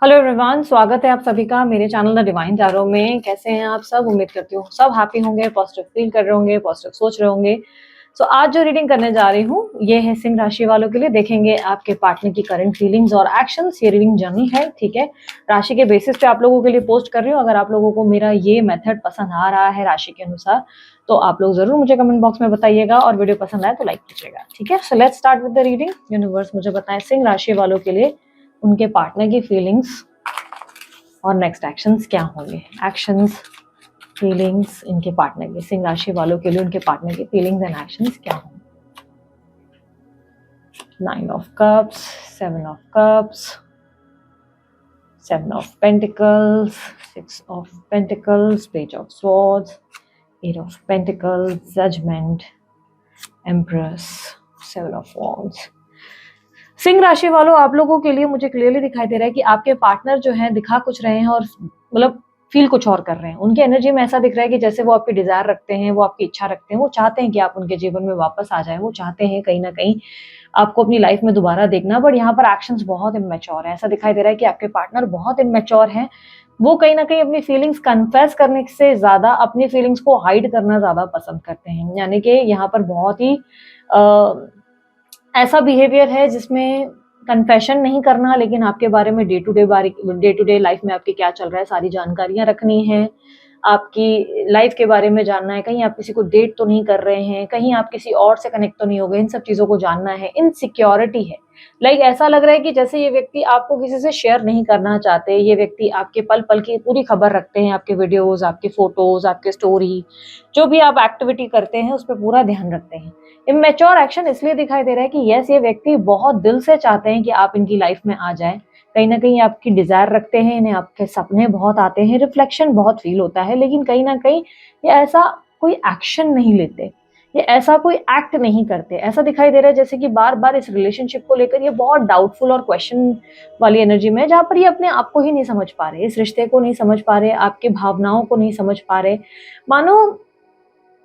Hello everyone, स्वागत है आप सभी का मेरे चैनल द डिवाइन टैरो में। कैसे हैं आप सब? उम्मीद करती हूँ सब हैप्पी होंगे, पॉजिटिव फील कर रहे होंगे, पॉजिटिव सोच रहे होंगे। आज जो रीडिंग करने जा रही हूँ ये है सिंह राशि वालों के लिए। देखेंगे आपके पार्टनर की करंट फीलिंग्स और एक्शंस। ये रीडिंग जर्नल है, ठीक है, राशि के बेसिस पे आप लोगों के लिए पोस्ट कर रही हूँ। अगर आप लोगों को मेरा ये मेथड पसंद आ रहा है राशि के अनुसार तो आप लोग जरूर मुझे कमेंट बॉक्स में बताइएगा और वीडियो पसंद आए तो लाइक कीजिएगा, ठीक है। So let's start with the reading. Universe मुझे बताएं सिंह राशि वालों के लिए उनके पार्टनर की फीलिंग्स और नेक्स्ट एक्शंस क्या होंगे। एक्शंस, फीलिंग्स इनके पार्टनर के, सिंह राशि वालों के लिए उनके पार्टनर की फीलिंग्स एंड एक्शंस क्या होंगे। 9 of cups, 7 of cups, 7 of pentacles, 6 of pentacles, page of swords, 8 of pentacles, judgement, empress, 7 of wands. सिंह राशि वालों, आप लोगों के लिए मुझे क्लियरली दिखाई दे रहा है कि आपके पार्टनर जो है दिखा कुछ रहे हैं और मतलब फील कुछ और कर रहे हैं। उनकी एनर्जी में ऐसा दिख रहा है कि जैसे वो आपकी डिजायर रखते हैं, वो आपकी इच्छा रखते हैं, वो चाहते हैं कि आप उनके जीवन में वापस आ जाएं, वो चाहते हैं कहीं ना कहीं आपको अपनी लाइफ में दोबारा देखना। बट यहाँ पर एक्शंस बहुत इमेच्योर है। ऐसा दिखाई दे रहा है कि आपके पार्टनर बहुत इमेच्योर हैं। वो कहीं ना कहीं अपनी फीलिंग्स कन्फेस करने से ज्यादा अपनी फीलिंग्स को हाइड करना ज्यादा पसंद करते हैं। यानी कि यहाँ पर बहुत ही ऐसा बिहेवियर है जिसमें कन्फेशन नहीं करना, लेकिन आपके बारे में डे टू डे लाइफ में आपके क्या चल रहा है सारी जानकारियां रखनी है। आपकी लाइफ के बारे में जानना है, कहीं आप किसी को डेट तो नहीं कर रहे हैं, कहीं आप किसी और से कनेक्ट तो नहीं हो गए, इन सब चीजों को जानना है। इनसिक्योरिटी है। ऐसा लग रहा है कि जैसे ये व्यक्ति आपको किसी से शेयर नहीं करना चाहते। ये व्यक्ति आपके पल पल की पूरी खबर रखते हैं, आपके वीडियोज, आपके फोटोज, आपके स्टोरी, जो भी आप एक्टिविटी करते हैं उस पर पूरा ध्यान रखते हैं। इमेच्योर एक्शन इसलिए दिखाई दे रहा है कि यस, ये व्यक्ति बहुत दिल से चाहते हैं कि आप इनकी लाइफ में आ जाएं। कहीं ना कहीं आपकी डिजायर रखते हैं, इन्हें आपके सपने बहुत आते हैं, रिफ्लेक्शन बहुत फील होता है, लेकिन कहीं ना कहीं ये ऐसा कोई एक्शन नहीं लेते, ये ऐसा कोई एक्ट नहीं करते। ऐसा दिखाई दे रहा है जैसे कि बार बार इस रिलेशनशिप को लेकर ये बहुत डाउटफुल और क्वेश्चन वाली एनर्जी में है, जहां पर ये अपने आप को ही नहीं समझ पा रहे, इस रिश्ते को नहीं समझ पा रहे, आपके भावनाओं को नहीं समझ पा रहे। मानो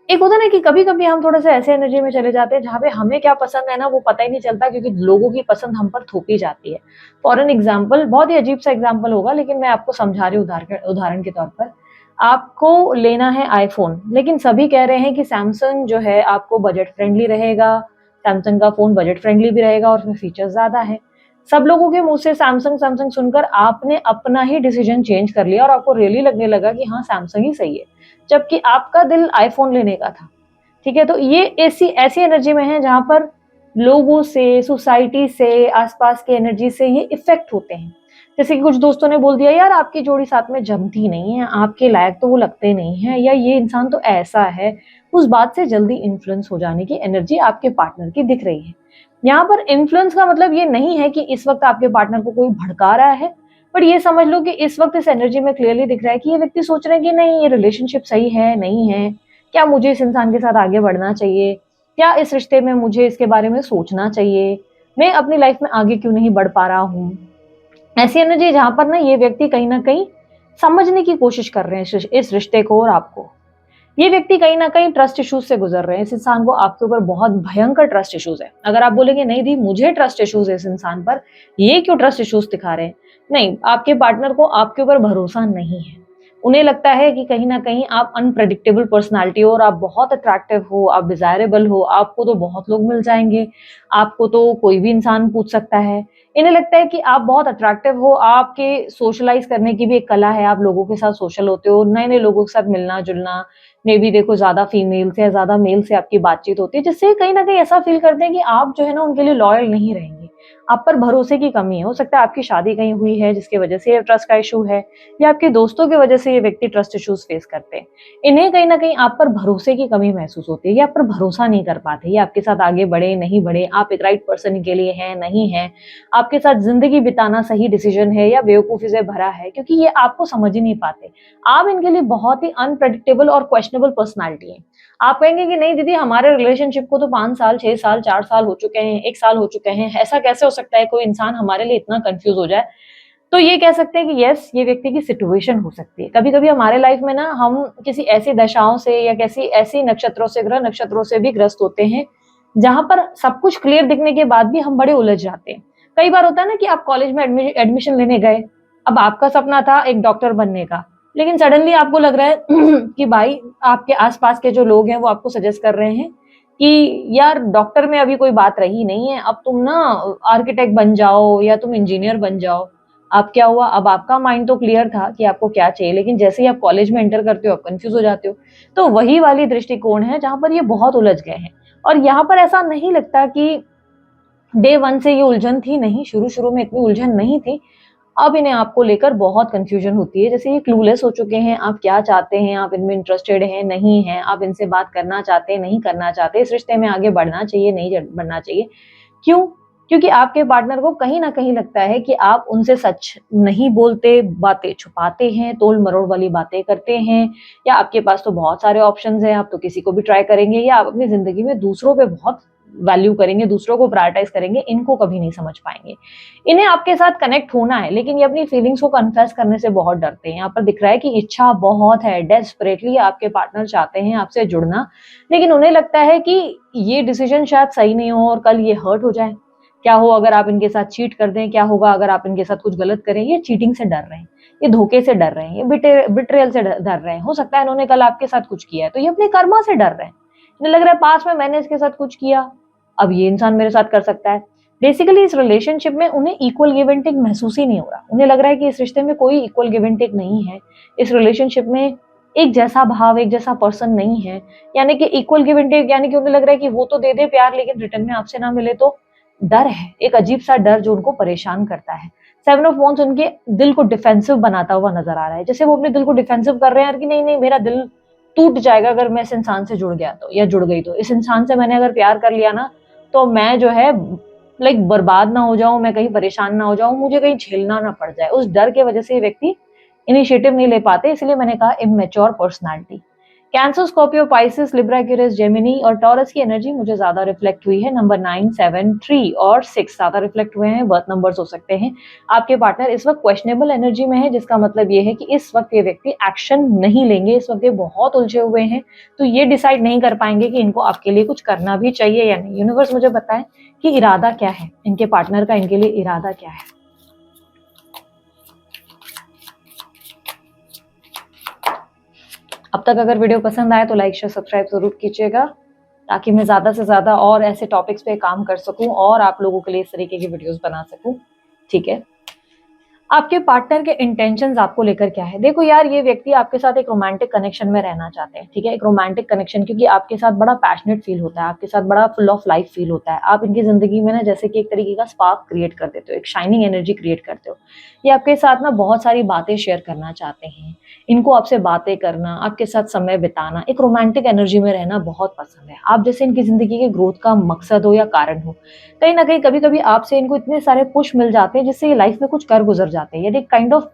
एक होता है ना कि कभी-कभी हम थोड़ा-सा ऐसे एनर्जी में चले जाते हैं जहाँ पे हमें क्या पसंद है ना वो पता ही नहीं चलता, क्योंकि लोगों की पसंद हम पर थोपी जाती है। फॉर एन एग्जाम्पल, बहुत ही अजीब-सा एग्जाम्पल होगा लेकिन मैं आपको समझा रही हूँ उदाहरण के तौर पर। आपको लेना है आईफ़ोन, लेकिन सभी कह रहे हैं कि सैमसंग जो है आपको बजट फ्रेंडली रहेगा, सैमसंग का फ़ोन बजट फ्रेंडली भी रहेगा और उसमें फीचर्स ज़्यादा हैं। सब लोगों के मुँह से सैमसंग, सैमसंग सुनकर आपने अपना ही डिसीजन चेंज कर लिया और आपको रियली लगने लगा कि हाँ, सैमसंग ही सही है। जबकि आपका दिल आईफोन लेने का था, ठीक है। तो ये ऐसी ऐसी एनर्जी में है जहां पर लोगों से, सोसाइटी से, आसपास की एनर्जी से ये इफेक्ट होते हैं। जैसे कि कुछ दोस्तों ने बोल दिया, यार आपकी जोड़ी साथ में जमती नहीं है, आपके लायक तो वो लगते नहीं है, या ये इंसान तो ऐसा है। उस बात से जल्दी इन्फ्लुएंस हो जाने की एनर्जी आपके पार्टनर की दिख रही है। यहाँ पर इन्फ्लुएंस का मतलब ये नहीं है कि इस वक्त आपके पार्टनर को कोई भड़का रहा है, बट ये समझ लो कि इस वक्त इस एनर्जी में क्लियरली दिख रहा है कि ये व्यक्ति सोच रहे हैं कि नहीं, ये रिलेशनशिप सही है, नहीं है, क्या मुझे इस इंसान के साथ आगे बढ़ना चाहिए, क्या इस रिश्ते में मुझे इसके बारे में सोचना चाहिए, मैं अपनी लाइफ में आगे क्यों नहीं बढ़ पा रहा हूँ। ऐसी एनर्जी जहां पर ना ये व्यक्ति कहीं ना कहीं समझने की कोशिश कर रहे हैं इस रिश्ते को और आपको। ये व्यक्ति कहीं ना कहीं ट्रस्ट इश्यूज से गुजर रहे हैं। इस इंसान को आपके ऊपर बहुत भयंकर ट्रस्ट इश्यूज है। अगर आप बोलेंगे नहीं दी मुझे ट्रस्ट इश्यूज है इस इंसान पर, ये क्यों ट्रस्ट इश्यूज दिखा रहे हैं, नहीं, आपके पार्टनर को आपके ऊपर भरोसा नहीं है। उन्हें लगता है कि कहीं ना कहीं आप अनप्रेडिक्टेबल पर्सनालिटी हो और आप बहुत अट्रैक्टिव हो, आप डिजायरेबल हो, आपको तो बहुत लोग मिल जाएंगे, आपको तो कोई भी इंसान पूछ सकता है। इन्हें लगता है कि आप बहुत अट्रैक्टिव हो, आपके सोशलाइज करने की भी एक कला है, आप लोगों के साथ सोशल होते हो, नए नए लोगों के साथ मिलना जुलना, मे बी देखो ज्यादा फीमेल से या ज्यादा मेल से आपकी बातचीत होती है, जिससे कहीं ना कहीं ऐसा फील करते हैं कि आप जो है ना उनके लिए लॉयल नहीं रहेंगे, आप पर भरोसे की कमी है। हो सकता है आपकी शादी कहीं हुई है जिसकी वजह से ये ट्रस्ट का इशू है, या आपके दोस्तों की वजह से ये व्यक्ति ट्रस्ट इश्यूज फेस करते हैं। इन्हें कहीं ना कहीं आप पर भरोसे की कमी महसूस होती है, ये आप पर भरोसा नहीं कर पाते, ये आपके साथ आगे बढ़े नहीं बढ़े, आप एक राइट पर्सन के लिए हैं नहीं है, आपके साथ जिंदगी बिताना सही डिसीजन है या बेवकूफी से भरा है, क्योंकि ये आपको समझ ही नहीं पाते। आप इनके लिए बहुत ही अनप्रेडिक्टेबल और क्वेश्चनेबल पर्सनालिटी है। आप कहेंगे कि नहीं दीदी, हमारे रिलेशनशिप को तो 5 साल, 6 साल, 4 साल हो चुके हैं, 1 साल हो चुके हैं, ऐसा कैसे हो सकता है कोई इंसान हमारे लिए इतना कंफ्यूज हो जाए। तो ये कह सकते हैं कि यस, ये व्यक्ति की सिचुएशन हो सकती है। कभी कभी हमारे लाइफ में ना हम किसी ऐसी दशाओं से या कैसी ऐसी नक्षत्रों से, ग्रह नक्षत्रों से भी ग्रस्त होते हैं जहां पर सब कुछ क्लियर दिखने के बाद भी हम बड़े उलझ जाते हैं। कई बार होता है ना कि आप कॉलेज में एडमिशन लेने गए, अब आपका सपना था एक डॉक्टर बनने का, लेकिन सडनली आपको लग रहा है कि भाई आपके आस-पास के जो लोग हैं वो आपको सजेस्ट कर रहे हैं कि यार डॉक्टर में अभी कोई बात रही नहीं है, अब तुम ना आर्किटेक्ट बन जाओ या तुम इंजीनियर बन जाओ। अब क्या हुआ? अब आपका माइंड तो क्लियर था कि आपको क्या चाहिए, लेकिन जैसे ही आप कॉलेज में एंटर करते हो, आप कन्फ्यूज़ हो जाते हो। तो वही वाली दृष्टिकोण है जहाँ पर ये बहुत उलझ गए हैं और यहाँ पर ऐसा नहीं लगता कि डे 1 से ये उलझन थी, नहीं, शुरू-शुरू में इतनी उलझन नहीं थी। अब इन्हें आपको लेकर बहुत कन्फ्यूजन होती है, जैसे ये क्लूलेस हो चुके हैं, आप क्या चाहते हैं, आप इनमें इंटरेस्टेड हैं, नहीं हैं, आप इनसे बात करना चाहते हैं, नहीं करना चाहते, इस रिश्ते में आगे बढ़ना चाहिए, नहीं बढ़ना चाहिए। क्यों? क्योंकि आपके पार्टनर को कहीं न कहीं लगता है कि आप उनसे सच नहीं बोलते, बातें छुपाते हैं, तोल-मरोड़ वाली बातें करते हैं या आपके पास तो बहुत सारे ऑप्शंस हैं, आप तो किसी को भी ट्राई करेंगे या आप अपनी ज़िंदगी में दूसरों पे बहुत वैल्यू करेंगे, दूसरों को प्रायोरिटाइज़ करेंगे, इनको कभी नहीं समझ पाएँगे। इन्हें आपके साथ कनेक्ट होना है, लेकिन ये अपनी फीलिंग्स को कन्फेस करने से बहुत डरते हैं। यहाँ पर दिख रहा है कि इच्छा बहुत है, डेस्परेटली आपके पार्टनर चाहते हैं आपसे जुड़ना, लेकिन उन्हें लगता है कि ये डिसीज़न शायद सही नहीं हो और कल ये हर्ट हो जाए। क्या हो अगर आप इनके साथ चीट कर दें, क्या होगा अगर आप इनके साथ कुछ गलत करें? ये चीटिंग से डर रहे हैं, ये धोखे से डर रहे हैं, ये बिट्रेयल से डर रहे हैं। हो सकता है इन्होंने कल आपके साथ कुछ किया है, तो ये अपने कर्मा से डर रहे हैं। इन्हें लग रहा है पास्ट में मैंने इसके साथ कुछ किया, अब ये इंसान मेरे साथ कर सकता है। बेसिकली इस रिलेशनशिप में उन्हें इक्वल गिव एंड टेक महसूस ही नहीं हो रहा। उन्हें लग रहा है कि इस रिश्ते में कोई इक्वल गिव एंड टेक नहीं है। इस रिलेशनशिप में एक जैसा भाव, एक जैसा पर्सन नहीं है। यानी कि इक्वल गिव एंड टेक, यानी कि उन्हें लग रहा है कि वो तो दे दे प्यार, लेकिन रिटर्न में आपसे ना मिले तो डर है, एक अजीब-सा डर जो उनको परेशान करता है। 7 ऑफ वांड्स उनके दिल को डिफेंसिव बनाता हुआ नज़र आ रहा है। जैसे वो अपने दिल को डिफेंसिव कर रहे हैं कि नहीं, नहीं मेरा दिल टूट जाएगा अगर मैं इस इंसान से जुड़ गया तो या जुड़ गई तो। इस इंसान से मैंने अगर प्यार कर लिया ना, तो मैं जो है लाइक बर्बाद ना हो जाऊँ, मैं कहीं परेशान ना हो जाऊँ, मुझे कहीं झेलना ना पड़ जाए। उस डर की वजह से ये व्यक्ति इनिशिएटिव नहीं ले पाते, इसलिए मैंने कहा immature personality. Cancer, Scorpio, Pisces, Libra, Aquarius, Gemini और टॉरस की एनर्जी मुझे ज़्यादा रिफ्लेक्ट हुई है। नंबर 9, 7, 3 और 6 ज़्यादा रिफ्लेक्ट हुए हैं, बर्थ नंबर्स हो सकते हैं। आपके पार्टनर इस वक़्त क्वेश्चनेबल एनर्जी में है, जिसका मतलब ये है कि इस वक़्त ये व्यक्ति एक्शन नहीं लेंगे, इस वक़्त ये बहुत उलझे हुए हैं, तो ये डिसाइड नहीं कर पाएँगे कि इनको आपके लिए कुछ करना भी चाहिए या नहीं। यूनिवर्स मुझे बताएँ कि इरादा क्या है? इनके पार्टनर का इनके लिए इरादा क्या है? अब तक अगर वीडियो पसंद आए तो लाइक, शेयर, सब्सक्राइब ज़रूर कीजिएगा, ताकि मैं ज़्यादा से ज़्यादा और ऐसे टॉपिक्स पे काम कर सकूँ और आप लोगों के लिए इस तरीके की वीडियोज़ बना सकूँ। ठीक है? आपके पार्टनर के इंटेंशंस आपको लेकर क्या है? देखो यार, ये व्यक्ति आपके साथ एक रोमांटिक कनेक्शन में रहना चाहते हैं, ठीक है? एक रोमांटिक कनेक्शन, क्योंकि आपके साथ बड़ा पैशनेट फील होता है, आपके साथ बड़ा फुल ऑफ लाइफ फील होता है। आप इनकी ज़िंदगी में ना जैसे कि एक तरीके का स्पार्क क्रिएट कर देते हो, एक शाइनिंग एनर्जी क्रिएट करते हो। ये आपके साथ ना बहुत सारी बातें शेयर करना चाहते हैं। इनको आपसे बातें करना, आपके साथ समय बिताना, एक रोमांटिक एनर्जी में रहना बहुत पसंद है। आप जैसे इनकी ज़िंदगी के ग्रोथ का मकसद हो या कारण हो। कहीं न कहीं कभी-कभी आपसे इनको इतने सारे पुश मिल जाते हैं जिससे ये लाइफ में कुछ कर गुज़र जाते हैं। यानी एक काइंड ऑफ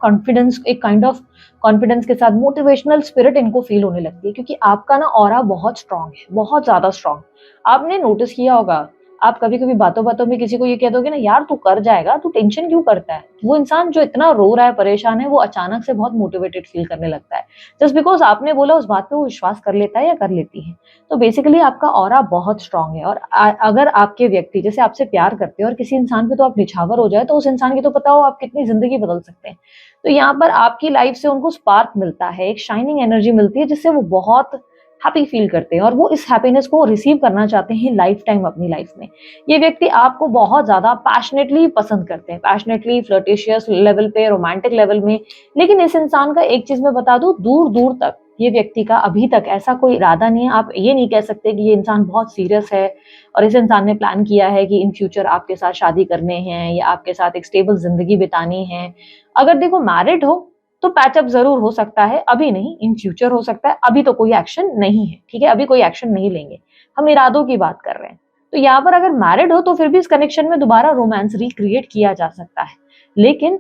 कॉन्फिडेंस के साथ मोटिवेशनल स्पिरिट इनको फ़ील होने लगती है, क्योंकि आपका ना ऑरा बहुत स्ट्रॉन्ग है, बहुत ज़्यादा स्ट्रॉन्ग। आपने नोटिस किया होगा, आप कभी-कभी बातों-बातों में किसी को ये कह दोगे ना, यार तू कर जाएगा, तू टेंशन क्यों करता है? वो इंसान जो इतना रो रहा है, परेशान है, वो अचानक से बहुत मोटिवेटेड फ़ील करने लगता है। जस्ट बिकॉज़ आपने बोला उस बात पे वो विश्वास कर लेता है या कर लेती है। तो बेसिकली आपका ऑरा बहुत स्ट्रॉन्ग है और अगर आपके व्यक्ति जैसे आपसे प्यार करते हैं और किसी इंसान पे तो आप निछावर हो जाए, तो उस इंसान की तो पता हो आप कितनी ज़िंदगी बदल सकते हैं। तो यहाँ पर आपकी लाइफ़ से उनको स्पार्क मिलता है, एक शाइनिंग एनर्जी मिलती है जिससे वो बहुत हैप्पी फ़ील करते हैं और वो इस हैप्पीनेस को रिसीव करना चाहते हैं लाइफ़ टाइम अपनी लाइफ़ में। ये व्यक्ति आपको बहुत ज़्यादा पैशनेटली पसंद करते हैं, पैशनेटली, फ्लर्टेशियस लेवल पे, रोमांटिक लेवल में। लेकिन इस इंसान का एक चीज़ मैं बता दूँ, दूर-दूर तक ये व्यक्ति का अभी तक ऐसा कोई इरादा नहीं है। आप ये नहीं कह सकते कि ये इंसान बहुत सीरियस है और इस इंसान ने प्लान किया है कि इन फ्यूचर आपके साथ शादी करने हैं या आपके साथ एक स्टेबल ज़िंदगी बितानी है। अगर देखो मैरिड हो तो पैचअप ज़रूर हो सकता है, अभी नहीं, इन फ्यूचर हो सकता है, अभी तो कोई एक्शन नहीं है, ठीक है? अभी कोई एक्शन नहीं लेंगे, हम इरादों की बात कर रहे हैं। तो यहाँ पर अगर मैरिड हो तो फिर भी इस कनेक्शन में दोबारा रोमांस रिक्रिएट किया जा सकता है। लेकिन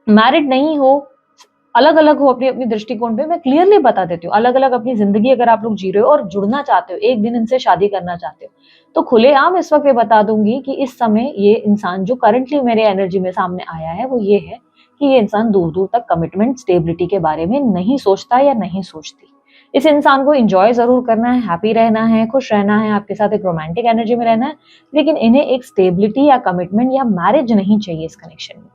मैरिड नहीं हो, अलग-अलग हो अपनी-अपनी दृष्टिकोण पे, मैं क्लियरली बता देती हूँ, अलग-अलग अपनी ज़िंदगी अगर आप लोग जी रहे हो और जुड़ना चाहते हो, एक दिन इनसे शादी करना चाहते हो, तो खुलेआम इस वक़्त ये बता दूँगी कि इस समय ये इंसान जो करंटली मेरे एनर्जी में सामने आया है, वो ये है कि ये इंसान दूर-दूर तक कमिटमेंट, स्टेबिलिटी के बारे में नहीं सोचता या नहीं सोचती। इस इंसान को एन्जॉय ज़रूर करना है, हैप्पी रहना है, खुश रहना है, आपके साथ एक रोमांटिक एनर्जी में रहना है, लेकिन इन्हें एक स्टेबिलिटी या कमिटमेंट या मैरिज नहीं चाहिए इस कनेक्शन में।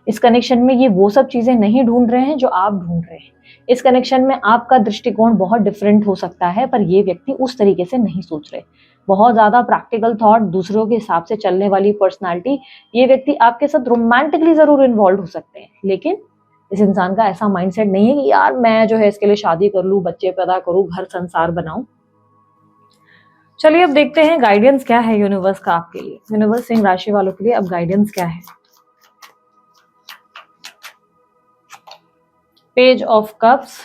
इस कनेक्शन में ये वो सब चीजें नहीं ढूंढ रहे हैं जो आप ढूंढ रहे हैं। इस कनेक्शन में आपका दृष्टिकोण बहुत डिफरेंट हो सकता है, पर ये व्यक्ति उस तरीके से नहीं सोच रहे। बहुत ज्यादा प्रैक्टिकल थॉट, दूसरों के हिसाब से चलने वाली पर्सनालिटी, ये व्यक्ति आपके साथ रोमांटिकली जरूर इन्वॉल्व हो सकते हैं, लेकिन इस इंसान का ऐसा माइंडसेट नहीं है कि यार मैं जो है इसके लिए शादी कर लूं, बच्चे पैदा करूं, घर संसार बनाऊं। चलिए अब देखते हैं गाइडेंस क्या है यूनिवर्स का आपके लिए। यूनिवर्स सिंह राशि वालों के लिए अब गाइडेंस क्या है। Page of cups,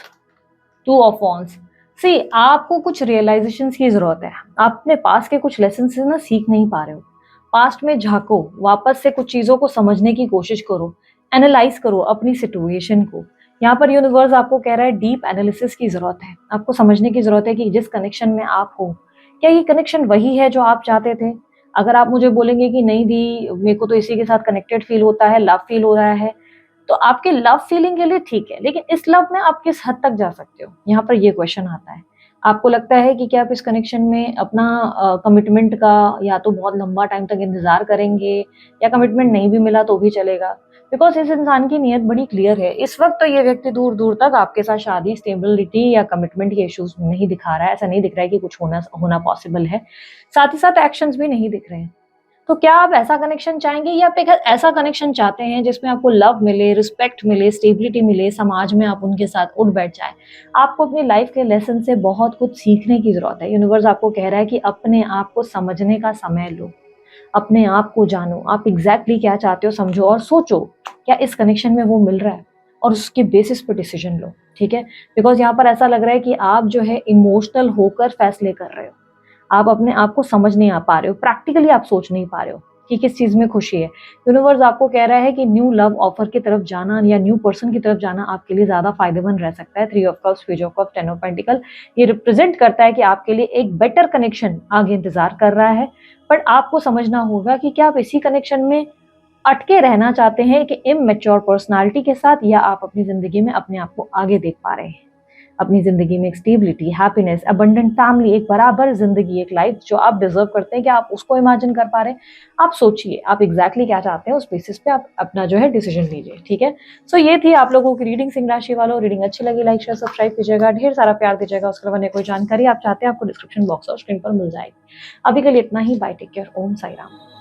2 of wands. See, आपको कुछ रियलाइजेशंस की जरूरत है। आप अपने पास के कुछ लेसन से ना सीख नहीं पा रहे हो। पास्ट में झांको, वापस से कुछ चीजों को समझने की कोशिश करो, एनालाइज करो अपनी सिचुएशन को। यहाँ पर यूनिवर्स आपको कह रहा है डीप एनालिसिस की जरूरत है। आपको समझने की जरूरत है कि जिस कनेक्शन में आप हो, क्या ये कनेक्शन वही है जो आप चाहते थे। अगर आप मुझे बोलेंगे कि नहीं दी, मेरे को तो इसी के साथ कनेक्टेड फील होता है, लव फील हो रहा है, तो आपके लव फीलिंग के लिए ठीक है, लेकिन इस लव में आप किस हद तक जा सकते हो, यहाँ पर ये क्वेश्चन आता है। आपको लगता है कि क्या आप इस कनेक्शन में अपना कमिटमेंट का या तो बहुत लंबा टाइम तक इंतजार करेंगे, या कमिटमेंट नहीं भी मिला तो भी चलेगा। बिकॉज इस इंसान की नीयत बड़ी क्लियर है। इस वक्त तो ये व्यक्ति दूर दूर तक आपके साथ शादी, स्टेबिलिटी या कमिटमेंट के इश्यूज नहीं दिखा रहा है। ऐसा नहीं दिख रहा है कि कुछ होना पॉसिबल है। साथ ही साथ एक्शंस भी नहीं दिख रहे हैं। तो क्या आप ऐसा कनेक्शन चाहेंगे, या आप एक ऐसा कनेक्शन चाहते हैं जिसमें आपको लव मिले, रिस्पेक्ट मिले, स्टेबिलिटी मिले, समाज में आप उनके साथ उठ बैठ जाए। आपको अपनी लाइफ के लेसन से बहुत कुछ सीखने की जरूरत है। यूनिवर्स आपको कह रहा है कि अपने आप को समझने का समय लो, अपने आप को जानो, आप एग्जैक्टली क्या चाहते हो समझो, और सोचो क्या इस कनेक्शन में वो मिल रहा है, और उसके बेसिस पे डिसीजन लो। ठीक है, बिकॉज यहाँ पर ऐसा लग रहा है कि आप जो है इमोशनल होकर फैसले कर रहे हो। आप अपने आप को समझ नहीं आ पा रहे हो, प्रैक्टिकली आप सोच नहीं पा रहे हो कि किस चीज में खुशी है। यूनिवर्स आपको कह रहा है कि न्यू लव ऑफर की तरफ जाना या न्यू पर्सन की तरफ जाना आपके लिए ज्यादा फायदेमंद रह सकता है। 3 of cups, page of cups, 10 of pentacle, ये रिप्रेजेंट करता है कि आपके लिए एक बेटर कनेक्शन आगे इंतजार कर रहा है। बट आपको समझना होगा कि क्या आप इसी कनेक्शन में अटके रहना चाहते हैं कि इमैच्योर पर्सनालिटी के साथ, या आप अपनी जिंदगी में अपने आप को आगे देख पा रहे हैं, अपनी जिंदगी में एक स्टेबिलिटी, हैप्पीनेस, अबंडेंट फैमिली, एक बराबर जिंदगी, एक लाइफ जो आप डिजर्व करते हैं, क्या आप उसको इमेजिन कर पा रहे हैं। आप सोचिए आप एग्जैक्टली क्या चाहते हैं, उस बेसिस पे आप अपना जो है डिसीजन लीजिए। ठीक है, सो ये थी आप लोगों की रीडिंग सिंह राशि वालों। रीडिंग अच्छी लगी लाइक शेयर सब्सक्राइब कीजिएगा, ढेर सारा प्यार दीजिएगा। उसके अलावा कोई जानकारी आप चाहते हैं आपको डिस्क्रिप्शन बॉक्स और स्क्रीन पर मिल जाएगी। अभी के लिए इतना ही, बाय, टेक केयर, ओम साई राम।